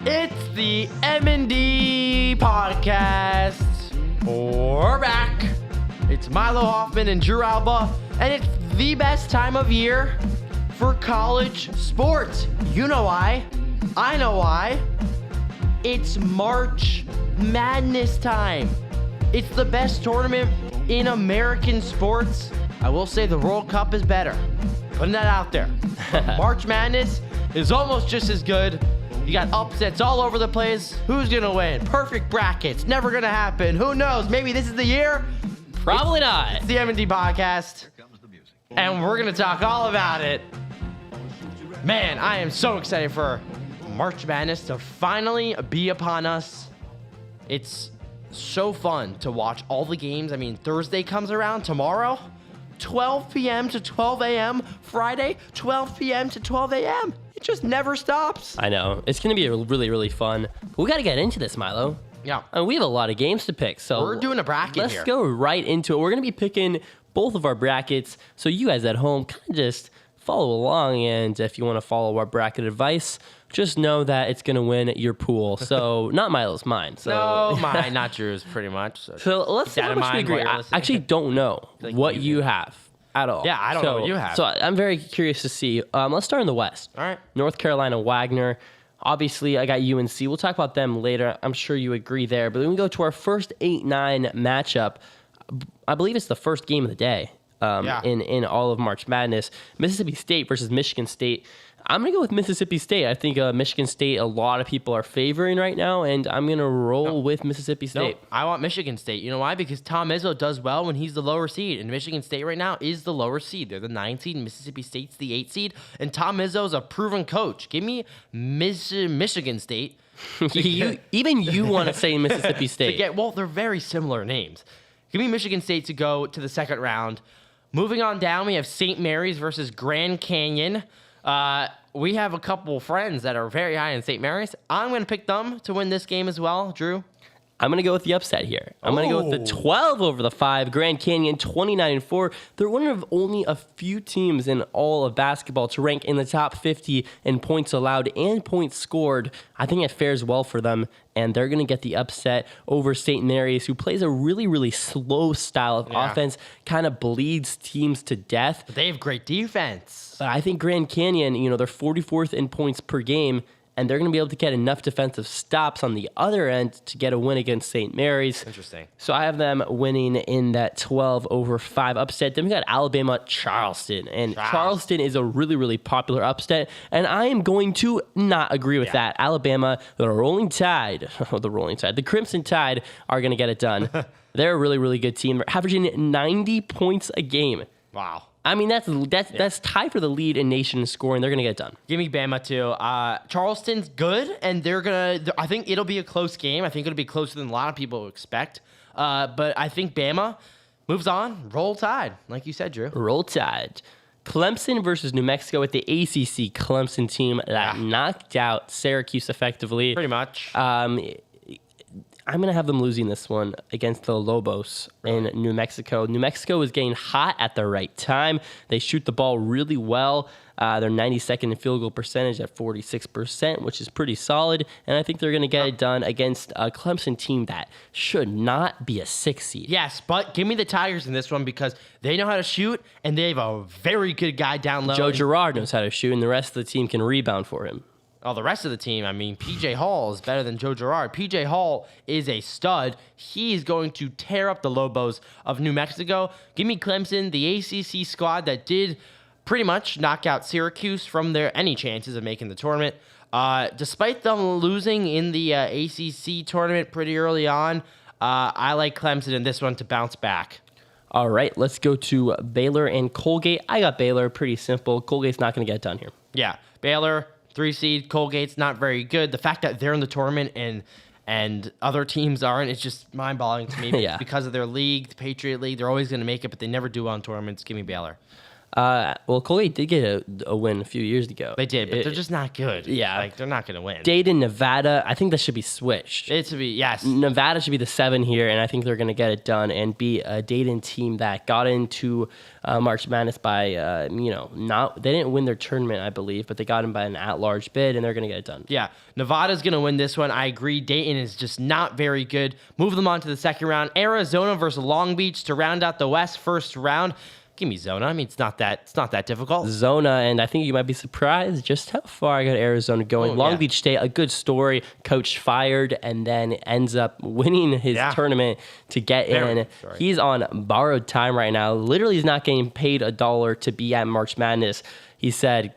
It's the M&D podcast. We're back. It's Milo Hoffman and Drew Alba, and it's the best time of year for college sports. You know why? I know why. It's March Madness time. It's the best tournament in American sports. I will say the World Cup is better. Putting that out there. March Madness is almost just as good. You got upsets all over the place. Who's going to win? Perfect brackets. Never going to happen. Who knows? Maybe this is the year. Probably not. It's the M&D podcast. And we're going to talk all about it. Man, I am so excited for March Madness to finally be upon us. It's so fun to watch all the games. I mean, Thursday comes around tomorrow. 12 p.m. to 12 a.m. Friday, 12 p.m. to 12 a.m. It just never stops. I know. It's going to be really, really fun. But we got to get into this, Milo. Yeah. And we have a lot of games to pick. So we're doing a bracket let's here. Let's go right into it. We're going to be picking both of our brackets. So you guys at home kind of just follow along. And if you want to follow our bracket advice, just know that it's going to win your pool. So not Milo's, mine. So. No, mine, not yours, pretty much. So let's see how much we agree. I actually don't know what you have at all. Yeah, I don't know what you have. So I'm very curious to see. Let's start in the West. All right. North Carolina, Wagner. Obviously, I got UNC. We'll talk about them later. I'm sure you agree there. But then we go to our first 8-9 matchup. I believe it's the first game of the day in all of March Madness. Mississippi State versus Michigan State. I'm going to go with Mississippi State. I think Michigan State, a lot of people are favoring right now, and I'm going to roll with Mississippi State. No, I want Michigan State. You know why? Because Tom Izzo does well when he's the lower seed, and Michigan State right now is the lower seed. They're the 9 seed, and Mississippi State's the 8 seed, and Tom Izzo's a proven coach. Give me Michigan State. Even you want to say Mississippi State. Well, they're very similar names. Give me Michigan State to go to the second round. Moving on down, we have St. Mary's versus Grand Canyon. We have a couple friends that are very high in St. Mary's. I'm going to pick them to win this game as well. Drew? I'm going to go with the upset here. I'm going to go with the 12 over the 5. Grand Canyon, 29-4. They're one of only a few teams in all of basketball to rank in the top 50 in points allowed and points scored. I think it fares well for them, and they're going to get the upset over St. Mary's, who plays a really, really slow style of offense, kind of bleeds teams to death. But they have great defense. But I think Grand Canyon, they're 44th in points per game, and they're going to be able to get enough defensive stops on the other end to get a win against St. Mary's. Interesting. So I have them winning in that 12 over 5 upset. Then we got Alabama, Charleston. And Charleston is a really, really popular upset. And I am going to not agree with that. Alabama, the Rolling Tide, the Crimson Tide are going to get it done. They're a really, really good team. They're averaging 90 points a game. Wow. I mean, that's tied for the lead in nation scoring. They're going to get it done. Give me Bama, too. Charleston's good, and I think it'll be a close game. I think it'll be closer than a lot of people expect. But I think Bama moves on. Roll Tide, like you said, Drew. Roll Tide. Clemson versus New Mexico with the ACC Clemson team that knocked out Syracuse effectively. Pretty much. I'm going to have them losing this one against the Lobos in New Mexico. New Mexico is getting hot at the right time. They shoot the ball really well. They're 92nd in field goal percentage at 46%, which is pretty solid. And I think they're going to get it done against a Clemson team that should not be a 6 seed. Yes, but give me the Tigers in this one because they know how to shoot, and they have a very good guy down low. Joe Girard knows how to shoot, and the rest of the team can rebound for him. Oh, the rest of the team, I mean, P.J. Hall is better than Joe Girard. P.J. Hall is a stud. He's going to tear up the Lobos of New Mexico. Give me Clemson, the ACC squad that did pretty much knock out Syracuse from their any chances of making the tournament. Despite them losing in the ACC tournament pretty early on, I like Clemson in this one to bounce back. All right, let's go to Baylor and Colgate. I got Baylor, pretty simple. Colgate's not going to get it done here. Yeah, Baylor, 3 seed. Colgate's not very good. The fact that they're in the tournament and other teams aren't, it's just mind-boggling to me. Yeah. Because of their league, the Patriot League, they're always going to make it, but they never do on tournaments. Give me Baylor. Well, Colgate did get a win a few years ago. They did, but they're just not good. Yeah. Like, they're not going to win. Dayton, Nevada, I think that should be switched. It should be, yes. Nevada should be the 7 here, and I think they're going to get it done and be a Dayton team that got into March Madness by, they didn't win their tournament, I believe, but they got in by an at-large bid, and they're going to get it done. Yeah, Nevada's going to win this one. I agree. Dayton is just not very good. Move them on to the second round. Arizona versus Long Beach to round out the West first round. Give me Zona. I mean, it's not that difficult. Zona, and I think you might be surprised just how far I got Arizona going. Long Beach State, a good story. Coach fired and then ends up winning his tournament to get in. He's on borrowed time right now. Literally, he's not getting paid $1 to be at March Madness. He said,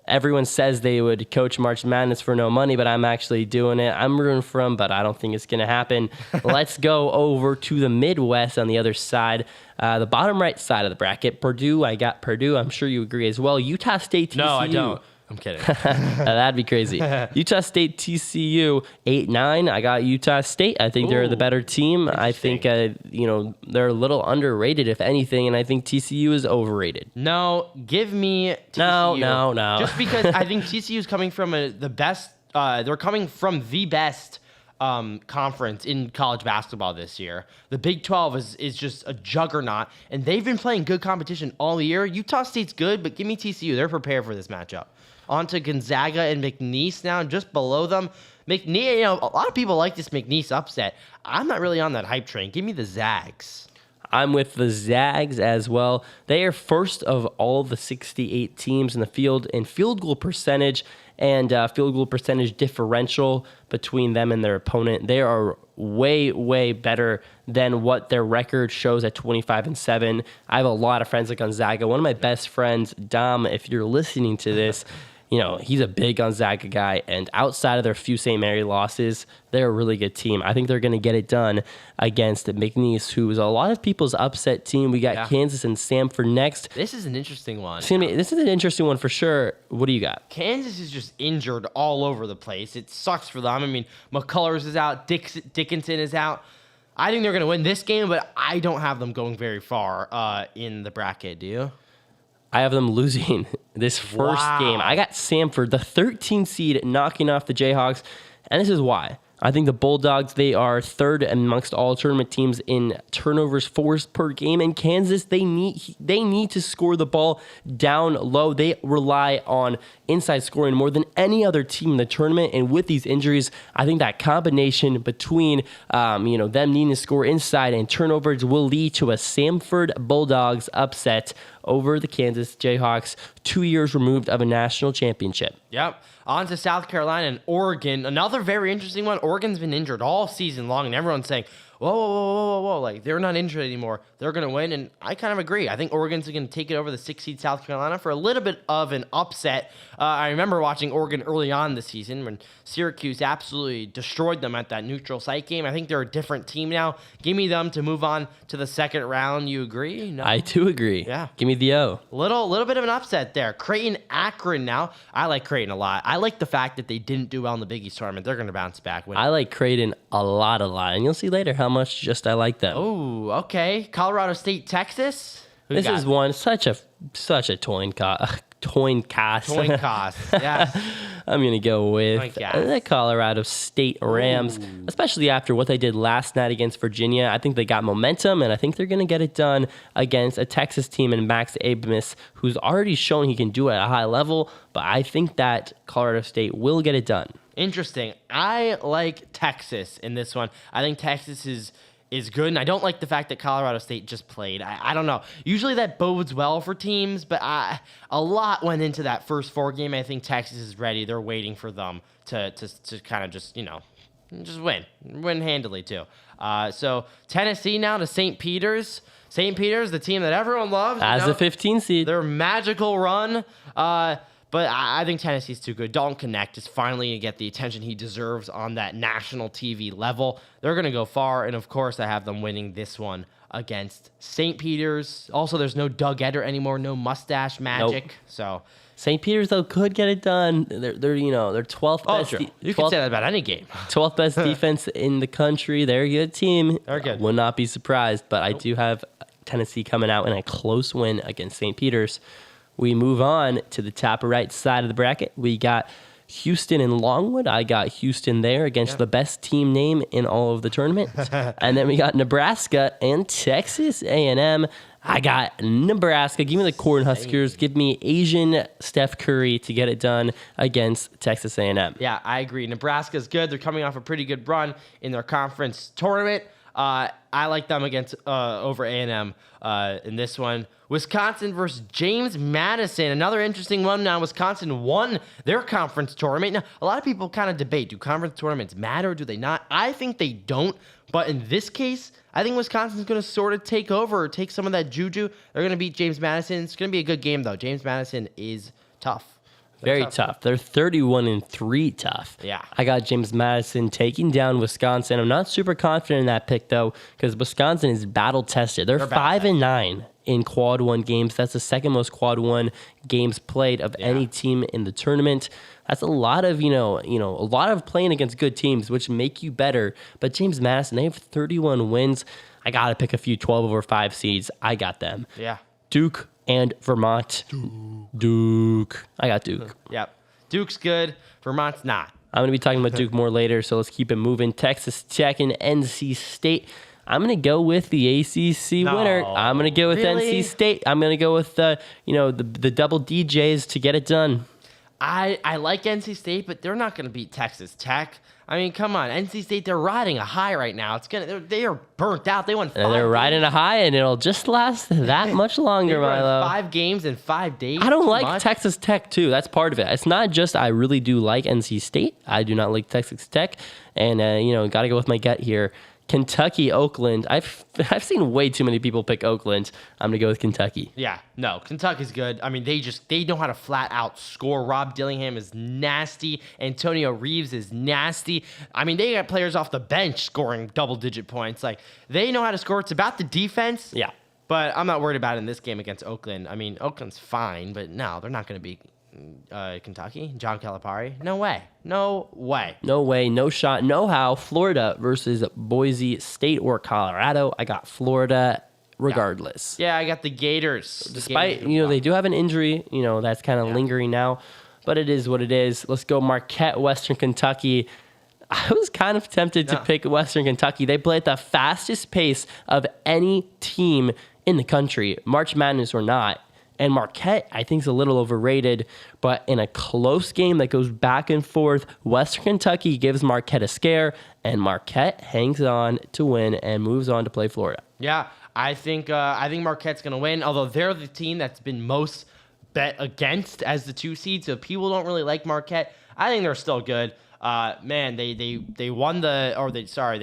everyone says they would coach March Madness for no money, but I'm actually doing it. I'm rooting for him, but I don't think it's going to happen. Let's go over to the Midwest on the other side. The bottom right side of the bracket, Purdue. I got Purdue. I'm sure you agree as well. Utah State, TCU. No, I don't. I'm kidding. That'd be crazy. Utah State, TCU, 8-9. I got Utah State. I think they're the better team. I think, they're a little underrated, if anything, and I think TCU is overrated. No, give me TCU. No. Just because I think TCU is coming from the best. They're coming from the best conference in college basketball this year. The Big 12 is just a juggernaut, and they've been playing good competition all year. Utah State's good, but give me TCU. They're prepared for this matchup. On to Gonzaga and McNeese now, just below them. McNeese, a lot of people like this McNeese upset. I'm not really on that hype train. Give me the Zags. I'm with the Zags as well. They are first of all the 68 teams in the field in field goal percentage and field goal percentage differential between them and their opponent. They are way, way better than what their record shows at 25-7. I have a lot of friends at Gonzaga. One of my best friends, Dom, if you're listening to this, he's a big Gonzaga guy, and outside of their few St. Mary losses, they're a really good team. I think they're going to get it done against McNeese, who is a lot of people's upset team. We got Kansas and Samford next. This is an interesting one. This is an interesting one for sure. What do you got? Kansas is just injured all over the place. It sucks for them. I mean, McCullers is out. Dickinson is out. I think they're going to win this game, but I don't have them going very far in the bracket. Do you? I have them losing this first game. I got Samford, the 13 seed, knocking off the Jayhawks, and this is why. I think the Bulldogs, they are third amongst all tournament teams in turnovers forced per game. And Kansas, they need to score the ball down low. They rely on inside scoring more than any other team in the tournament. And with these injuries, I think that combination between them needing to score inside and turnovers will lead to a Samford Bulldogs upset over the Kansas Jayhawks, 2 years removed of a national championship. Yep. On to South Carolina and Oregon. Another very interesting one. Oregon's been injured all season long, and everyone's saying, whoa. Like, they're not injured anymore. They're going to win, and I kind of agree. I think Oregon's going to take it over the 6 seed South Carolina for a little bit of an upset. I remember watching Oregon early on this season when Syracuse absolutely destroyed them at that neutral site game. I think they're a different team now. Give me them to move on to the second round. You agree? No? I do agree. Yeah. Give me the O. Little bit of an upset there. Creighton-Akron now. I like Creighton a lot. I like the fact that they didn't do well in the Big East tournament. They're going to bounce back. I like Creighton a lot. And you'll see later how much just I like them. Oh, okay. Colorado State, Texas. This is one such a coin cost. Yeah. I'm going to go with the Colorado State Rams, especially after what they did last night against Virginia. I think they got momentum, and I think they're going to get it done against a Texas team and Max Abmas, who's already shown he can do it at a high level, but I think that Colorado State will get it done. Interesting. I like Texas in this one. I think Texas is good, and I don't like the fact that Colorado State just played. I don't know. Usually that bodes well for teams, but a lot went into that first 4 game. I think Texas is ready. They're waiting for them to kind of just win handily too. So Tennessee now to St. Peter's. St. Peter's, the team that everyone loves. As a 15 seed. Their magical run. But I think Tennessee's too good. Dalton Knecht is finally going to get the attention he deserves on that national TV level. They're going to go far, and of course I have them winning this one against St. Peter's. Also, there's no Doug Eder anymore, no mustache magic. Nope. So St. Peter's though could get it done. They're 12th best. You can say that about any game. 12th best defense in the country. They're a good team. They're good. Will not be surprised, but I do have Tennessee coming out in a close win against St. Peter's. We move on to the top right side of the bracket. We got Houston and Longwood. I got Houston there against the best team name in all of the tournament. And then we got Nebraska and Texas A&M. I got Nebraska. Give me the Cornhuskers. Give me Asian Steph Curry to get it done against Texas A&M. Yeah, I agree. Nebraska's good. They're coming off a pretty good run in their conference tournament. I like them against over A&M in this one. Wisconsin versus James Madison. Another interesting one. Now, Wisconsin won their conference tournament. Now, a lot of people kind of debate, do conference tournaments matter? Do they not? I think they don't. But in this case, I think Wisconsin's going to sort of take over or take some of that juju. They're going to beat James Madison. It's going to be a good game, though. James Madison is tough. Very tough. They're 31-3 tough. Yeah. I got James Madison taking down Wisconsin. I'm not super confident in that pick, though, because Wisconsin is battle-tested. They're 5-9 in Quad 1 games. That's the second most Quad 1 games played of any team in the tournament. That's a lot of, a lot of playing against good teams, which make you better. But James Madison, they have 31 wins. I got to pick a few 12 over 5 seeds. I got them. Yeah. Duke and Vermont. Duke. I got Duke. Yep. Duke's good. Vermont's not. I'm going to be talking about Duke more later, so let's keep it moving. Texas Tech and NC State. I'm going to go with the ACC winner. I'm going to go with NC State. I'm going to go with the double DJs to get it done. I like NC State, but they're not going to beat Texas Tech. I mean, come on. NC State, they're riding a high right now. They are burnt out. They won 5 They're riding a high, and it'll just last that much longer, they Milo. 5 games in 5 days. I don't like Texas Tech, too. That's part of it. It's not just I really do like NC State. I do not like Texas Tech. And, got to go with my gut here. Kentucky, Oakland. I've seen way too many people pick Oakland. I'm going to go with Kentucky. Yeah, no, Kentucky's good. I mean, they know how to flat out score. Rob Dillingham is nasty. Antonio Reeves is nasty. I mean, they got players off the bench scoring double-digit points. Like, they know how to score. It's about the defense. Yeah. But I'm not worried about it in this game against Oakland. I mean, Oakland's fine, but no, they're not going to beat Kentucky. John Calipari. No way. No way. No way. No shot. No how. Florida versus Boise State or Colorado. I got Florida regardless. Yeah, I got the Gators. Despite, they do have an injury, that's kind of lingering now, but it is what it is. Let's go Marquette, Western Kentucky. I was kind of tempted to pick Western Kentucky. They play at the fastest pace of any team in the country, March Madness or not. And Marquette, I think, is a little overrated. But in a close game that goes back and forth, Western Kentucky gives Marquette a scare, and Marquette hangs on to win and moves on to play Florida. Yeah, I think Marquette's going to win, although they're the team that's been most bet against as the 2 seed. So people don't really like Marquette. I think they're still good. They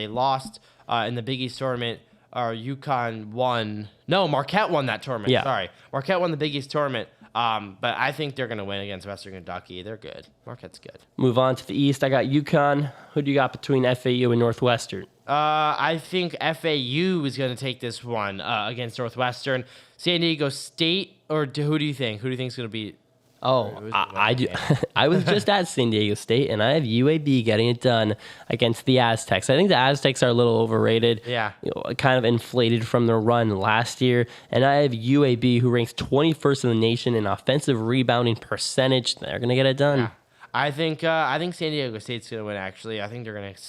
lost in the Big East tournament. Or UConn won. No, Marquette won that tournament. Yeah. Sorry. Marquette won the Big East tournament. But I think they're going to win against Western Kentucky. They're good. Marquette's good. Move on to the East. I got UConn. Who do you got between FAU and Northwestern? I think FAU is going to take this one against Northwestern. San Diego State, or who do you think? Who do you think is going to beat? Oh, I do. I was just at San Diego State, and I have UAB getting it done against the Aztecs. I think the Aztecs are a little overrated. Yeah. Kind of inflated from their run last year. And I have UAB, who ranks 21st in the nation in offensive rebounding percentage. They're going to get it done. Yeah. I think San Diego State's going to win, actually. I think they're going to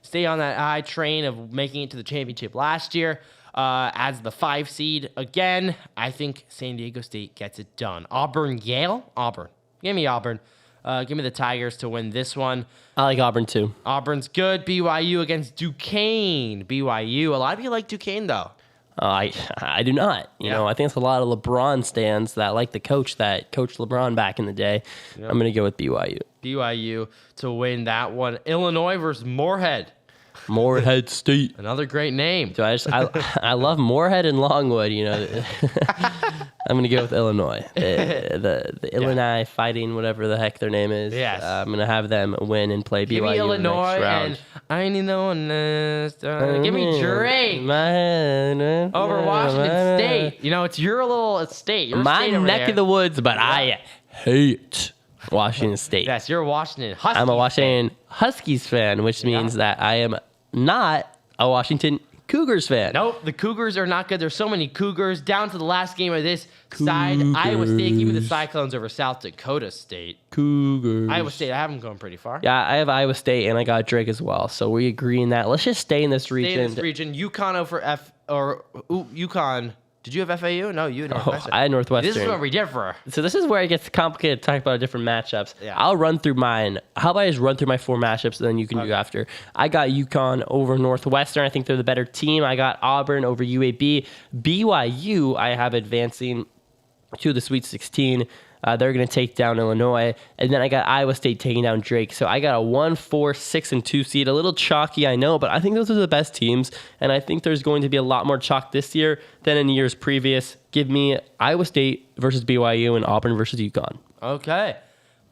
stay on that high train of making it to the championship last year. As the 5 seed again, I think San Diego State gets it done. Auburn, Yale, Auburn. Give me Auburn. Give me the Tigers to win this one. I like Auburn too. Auburn's good. BYU against Duquesne. BYU. A lot of you like Duquesne though. I do not. You know, I think it's a lot of LeBron stands that like the coach that coached LeBron back in the day. Yep. I'm going to go with BYU. BYU to win that one. Illinois versus Moorhead. Moorhead State. Another great name. So I love Moorhead and Longwood, I'm going to go with Illinois. The Illini Fighting, whatever the heck their name is. Yes. I'm going to have them win and play BYU Give me Illinois in the next round. And I need no one else. Give me Drake over Washington State. It's your little state. Your My state over neck there. of the woods, but I hate Washington State. Yes, you're a Washington Huskies I'm a Washington Huskies fan, which means that I am not a Washington Cougars fan. Nope, the Cougars are not good. There's so many Cougars. Down to the last game of this side, Iowa State. Give me the Cyclones over South Dakota State. Cougars. Iowa State, I have them going pretty far. Yeah, I have Iowa State, and I got Drake as well. So we agree in that. Let's just stay in this region. Stay in this region. UConn over UConn. Did you have FAU? No, you had Northwestern. I had Northwestern. This is where we differ. So this is where it gets complicated to talk about different matchups. Yeah. I'll run through mine. How about I just run through my 4 matchups, and then you can do after. I got UConn over Northwestern. I think they're the better team. I got Auburn over UAB. BYU, I have advancing to the Sweet 16. They're going to take down Illinois. And then I got Iowa State taking down Drake. So I got a 1, 4, 6, and 2 seed. A little chalky, I know, but I think those are the best teams. And I think there's going to be a lot more chalk this year than in years previous. Give me Iowa State versus BYU and Auburn versus UConn. Okay.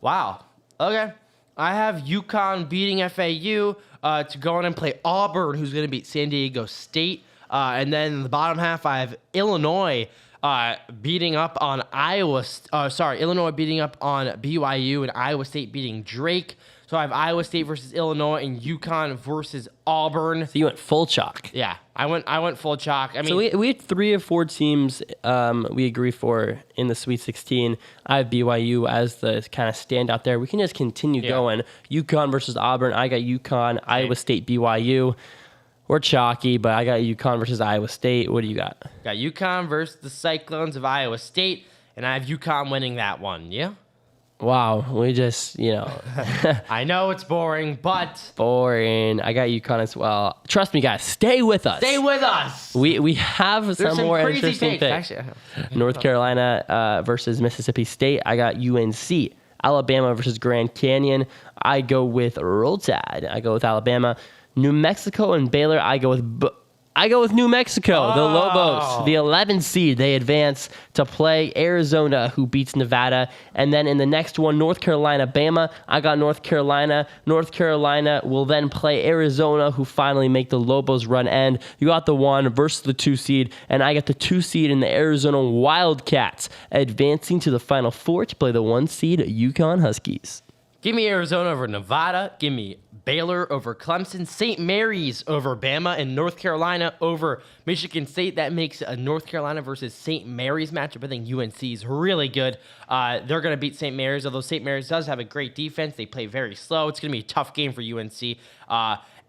Wow. Okay. I have UConn beating FAU to go on and play Auburn, who's going to beat San Diego State. And then in the bottom half, I have Illinois beating up on Illinois beating up on BYU and Iowa State beating Drake. So I have Iowa State versus Illinois and UConn versus Auburn. So you went full chalk. Yeah, I went full chalk. I mean, so we had 3 or 4 teams we agree for in the Sweet 16. I have BYU as the kind of standout there. We can just continue going. UConn versus Auburn. I got UConn. Iowa State, BYU. We're chalky, but I got UConn versus Iowa State. What do you got? Got UConn versus the Cyclones of Iowa State, and I have UConn winning that one. Yeah. Wow, we just, I know it's boring, but boring. I got UConn as well. Trust me, guys, stay with us. Stay with us. We have some more crazy interesting takes. picks. North Carolina versus Mississippi State. I got UNC. Alabama versus Grand Canyon. I go with Roll Tide. I go with Alabama. New Mexico and Baylor. I go with New Mexico. The Lobos, the 11 seed. They advance to play Arizona, who beats Nevada. And then in the next one, North Carolina, Bama. I got North Carolina. North Carolina will then play Arizona, who finally make the Lobos run end. You got the 1 versus the 2 seed, and I got the 2 seed in the Arizona Wildcats, advancing to the Final Four to play the 1 seed Yukon Huskies. Give me Arizona over Nevada. Give me Baylor over Clemson, St. Mary's over Bama, and North Carolina over Michigan State. That makes a North Carolina versus St. Mary's matchup. I think UNC is really good. They're going to beat St. Mary's, although St. Mary's does have a great defense. They play very slow. It's going to be a tough game for UNC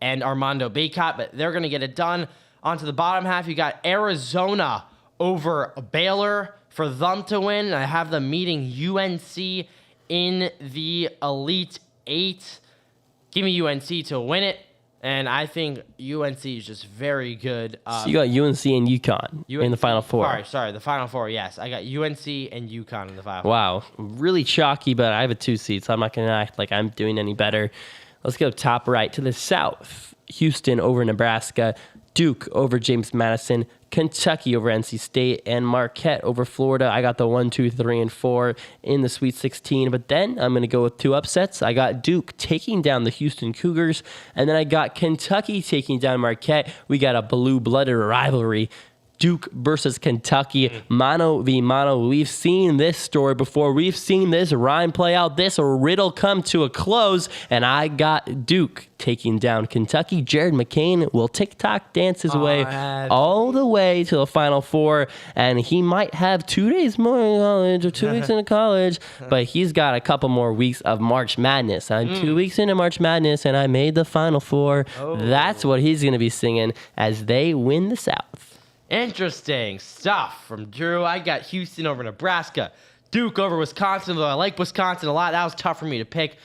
and Armando Bacot, but they're going to get it done. On to the bottom half, you got Arizona over Baylor for them to win. I have them meeting UNC in the Elite 8. Give me UNC to win it, and I think UNC is just very good. So you got UNC and UConn in the Final Four. Sorry, the Final Four, yes. I got UNC and UConn in the Final Four. Wow, really chalky, but I have a 2 seed, so I'm not going to act like I'm doing any better. Let's go top right to the south. Houston over Nebraska, Duke over James Madison, Kentucky over NC State, and Marquette over Florida. I got the 1, 2, 3, and 4 in the Sweet 16. But then I'm going to go with 2 upsets. I got Duke taking down the Houston Cougars, and then I got Kentucky taking down Marquette. We got a blue-blooded rivalry. Duke versus Kentucky, mano v mano. We've seen this story before. We've seen this rhyme play out, this riddle come to a close, and I got Duke taking down Kentucky. Jared McCain will TikTok dance his way all the way to the Final Four, and he might have 2 days more in college or 2 weeks into college, but he's got a couple more weeks of March Madness. I'm 2 weeks into March Madness, and I made the Final Four. That's what he's going to be singing as they win the South. Interesting stuff from Drew. I got Houston over Nebraska, Duke over Wisconsin, though I like Wisconsin a lot. That was tough for me to pick.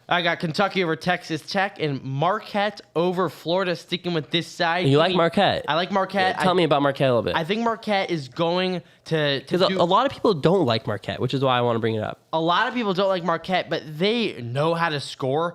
I got Kentucky over Texas Tech and Marquette over Florida, sticking with this side. You like Marquette? I like Marquette. Yeah, tell me about Marquette a little bit. I think Marquette is going to because a lot of people don't like Marquette, which is why I want to bring it up. A lot of people don't like Marquette, but they know how to score.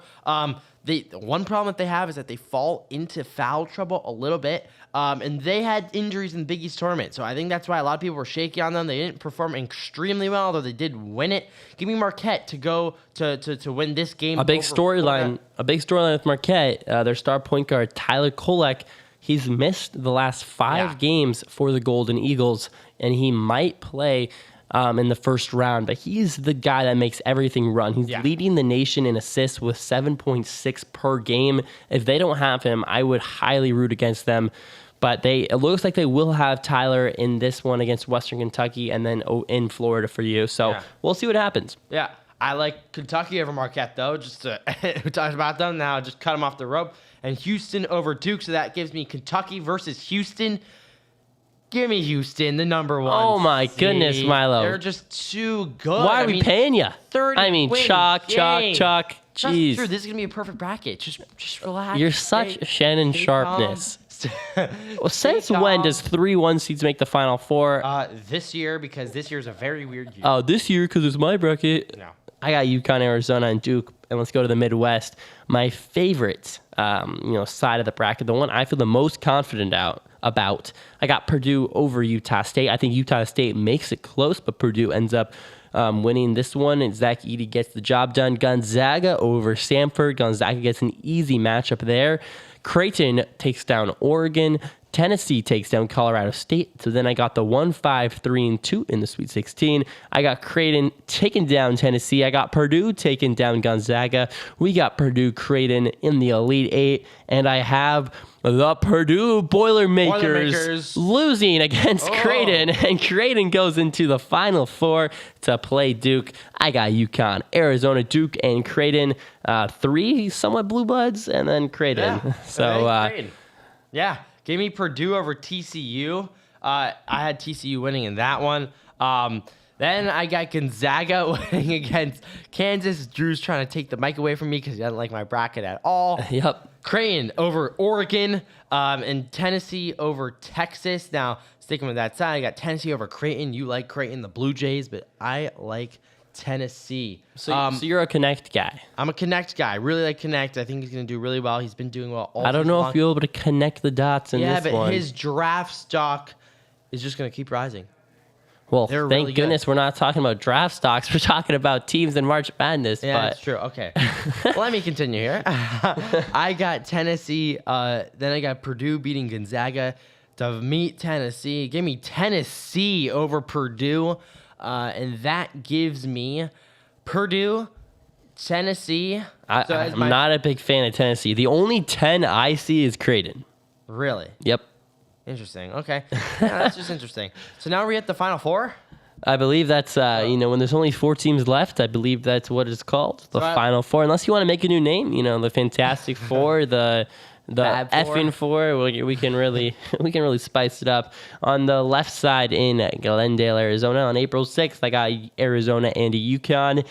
The one problem that they have is that they fall into foul trouble a little bit. And they had injuries in the Big East tournament, so I think that's why a lot of people were shaky on them. They didn't perform extremely well, although they did win it. Give me Marquette to go to win this game. A big storyline with Marquette. Their star point guard Tyler Kolek, he's missed the last 5 games for the Golden Eagles, and he might play in the first round, but he's the guy that makes everything run. He's leading the nation in assists with 7.6 per game. If they don't have him, I would highly root against them. But it looks like they will have Tyler in this one against Western Kentucky and then in Florida for you. So we'll see what happens. Yeah. I like Kentucky over Marquette, though. Just to, we talked about them now. Just cut them off the rope. And Houston over Duke. So that gives me Kentucky versus Houston. Give me Houston, the number one. Oh, my goodness, Milo. They're just too good. Why are we paying you? 30 chalk. Jeez. Jeez. True. This is going to be a perfect bracket. Just relax. You're such Shannon Sharpness. Well, since when does 3-1 seeds make the Final Four? This year, because this year is a very weird year. Oh, this year because it's my bracket. No. I got UConn, Arizona, and Duke. And let's go to the Midwest. My favorite, side of the bracket, the one I feel the most confident about. I got Purdue over Utah State. I think Utah State makes it close, but Purdue ends up winning this one, and Zach Edey gets the job done. Gonzaga over Samford. Gonzaga gets an easy matchup there. Creighton takes down Oregon. Tennessee takes down Colorado State. So then I got the 1-5-3-2 in the Sweet 16. I got Creighton taking down Tennessee. I got Purdue taking down Gonzaga. We got Purdue Creighton in the Elite Eight. And I have the Purdue Boilermakers losing against Creighton. And Creighton goes into the Final Four to play Duke. I got UConn, Arizona, Duke, and Creighton. 3 somewhat blue bloods, and then Creighton. Yeah. So, yeah. Give me Purdue over TCU. I had TCU winning in that one. Then I got Gonzaga winning against Kansas. Drew's trying to take the mic away from me because he doesn't like my bracket at all. Yep. Creighton over Oregon, and Tennessee over Texas. Now, sticking with that side, I got Tennessee over Creighton. You like Creighton, the Blue Jays, but I like Tennessee. So you're a Connect guy. I'm a Connect guy. Really like Connect. I think he's going to do really well. He's been doing well all I don't know long. if you're able to connect the dots in this one. Yeah, but his draft stock is just going to keep rising. Well, They're thank really goodness we're not talking about draft stocks. We're talking about teams in March Madness. Yeah, that's true. Okay. Let me continue here. I got Tennessee. Then I got Purdue beating Gonzaga to meet Tennessee. Give me Tennessee over Purdue. And that gives me Purdue, Tennessee. I'm not a big fan of Tennessee. The only 10 I see is Creighton. Really? Yep. Interesting. Okay. Yeah, that's just interesting. So now we're at the Final Four? I believe that's, when there's only 4 teams left, I believe that's what it's called, the Final Four. Unless you want to make a new name, the Fantastic Four, the effing four. We can really spice it up. On the left side in Glendale, Arizona, on April 6th, I got Arizona and UConn.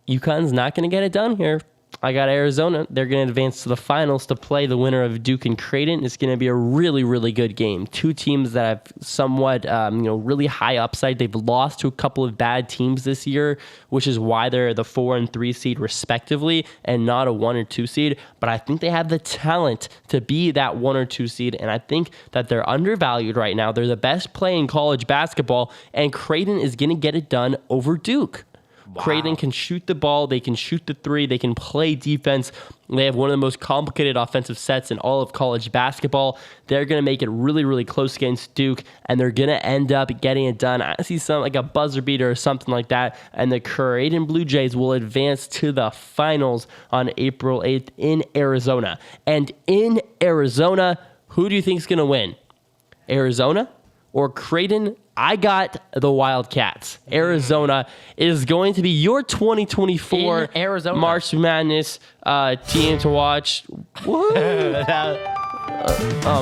UConn's not going to get it done here. I got Arizona. They're going to advance to the finals to play the winner of Duke and Creighton. It's going to be a really, really good game. 2 teams that have somewhat, really high upside. They've lost to a couple of bad teams this year, which is why they're the 4 and 3 seed respectively, and not a 1 or 2 seed. But I think they have the talent to be that 1 or 2 seed, and I think that they're undervalued right now. They're the best play in college basketball, and Creighton is going to get it done over Duke. Wow. Creighton can shoot the ball. They can shoot the 3. They can play defense. They have one of the most complicated offensive sets in all of college basketball. They're going to make it really, really close against Duke, and they're going to end up getting it done. I see something like a buzzer beater or something like that, and the Creighton Blue Jays will advance to the finals on April 8th in Arizona. And in Arizona, who do you think is going to win? Arizona or Creighton? I got the Wildcats. Arizona is going to be your 2024 March Madness team to watch. Oh,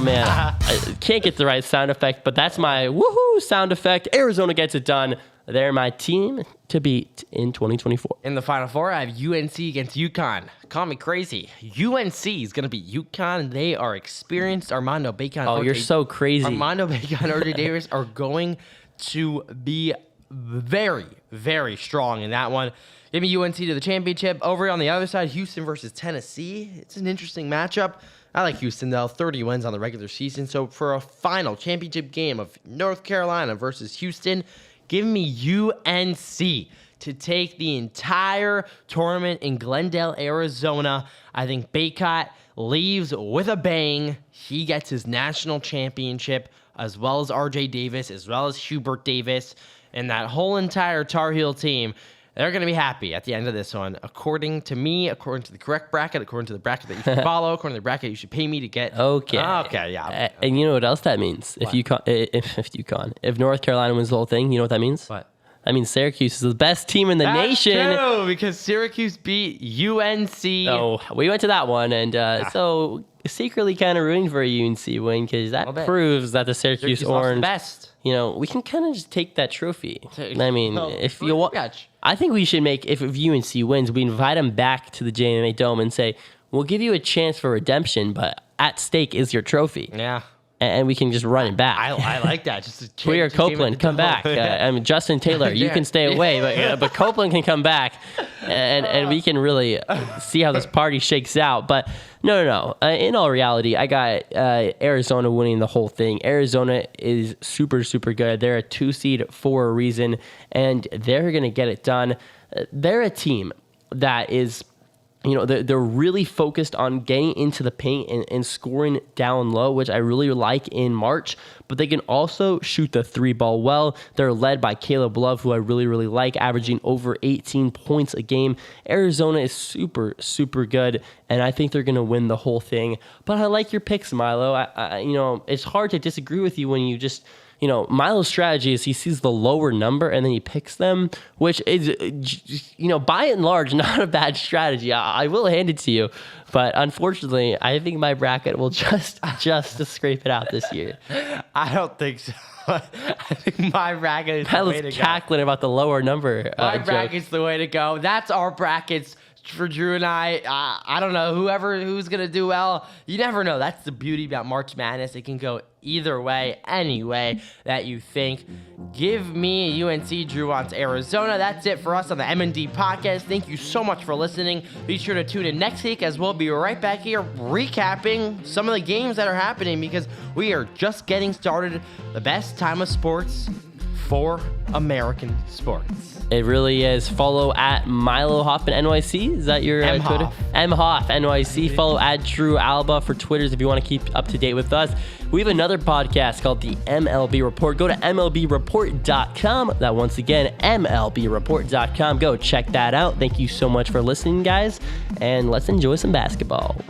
man. I can't get the right sound effect, but that's my woohoo sound effect. Arizona gets it done. They're my team to beat in 2024. In the Final Four, I have UNC against UConn. Call me crazy. UNC is going to beat UConn. They are experienced. Armando Bacon. Oh, you're so crazy. Armando Bacon and RJ Davis are going to be very, very strong in that one. Give me UNC to the championship. Over on the other side, Houston versus Tennessee. It's an interesting matchup. I like Houston, though. 30 wins on the regular season. So for a final championship game of North Carolina versus Houston, give me UNC to take the entire tournament in Glendale, Arizona. I think Baycott leaves with a bang. He gets his national championship, as well as RJ Davis, as well as Hubert Davis, and that whole entire Tar Heel team. They're going to be happy at the end of this one. According to me, according to the correct bracket, according to the bracket that you should follow, according to the bracket you should pay me to get. Okay. Okay, yeah. And you know what else that means? What? If North Carolina wins the whole thing, you know what that means? What? That means Syracuse is the best team in the nation. True, because Syracuse beat UNC. Oh, we went to that one, and so secretly kind of rooting for a UNC win because that proves that the Syracuse lost the Orange, best. we can kind of just take that trophy. I mean, if you want, catch. I think we should make if UNC wins, we invite them back to the JMA Dome and say we'll give you a chance for redemption, but at stake is your trophy. Yeah. And we can just run it back. I like that. Queer Copeland, come back. Justin Taylor, you can stay away, but Copeland can come back, and we can really see how this party shakes out. But no. In all reality, I got Arizona winning the whole thing. Arizona is super, super good. They're a 2 seed for a reason, and they're going to get it done. They're a team that is... they're really focused on getting into the paint and scoring down low, which I really like in March. But they can also shoot the 3-ball well. They're led by Caleb Love, who I really, really like, averaging over 18 points a game. Arizona is super, super good, and I think they're going to win the whole thing. But I like your picks, Milo. It's hard to disagree with you when you just... Milo's strategy is he sees the lower number and then he picks them, which is, by and large, not a bad strategy. I will hand it to you. But unfortunately, I think my bracket will just scrape it out this year. I don't think so. I think my bracket is the way to go. Milo's cackling about the lower number. My bracket's the way to go. That's our brackets for Drew and I. I don't know who's gonna do well. You never know. That's the beauty about March Madness. It can go either way, any way that you think. Give me UNC. Drew wants Arizona. That's it for us on the M&D podcast. Thank you so much for listening. Be sure to tune in next week as we'll be right back here recapping some of the games that are happening because we are just getting started. The best time of sports for American sports. It really is. Follow at Milo Hoffman NYC. Is that your Twitter? MHoff NYC. Follow at Drew Alba for Twitters if you want to keep up to date with us. We have another podcast called the MLB Report. Go to MLBReport.com. That once again, MLBReport.com. Go check that out. Thank you so much for listening, guys. And let's enjoy some basketball.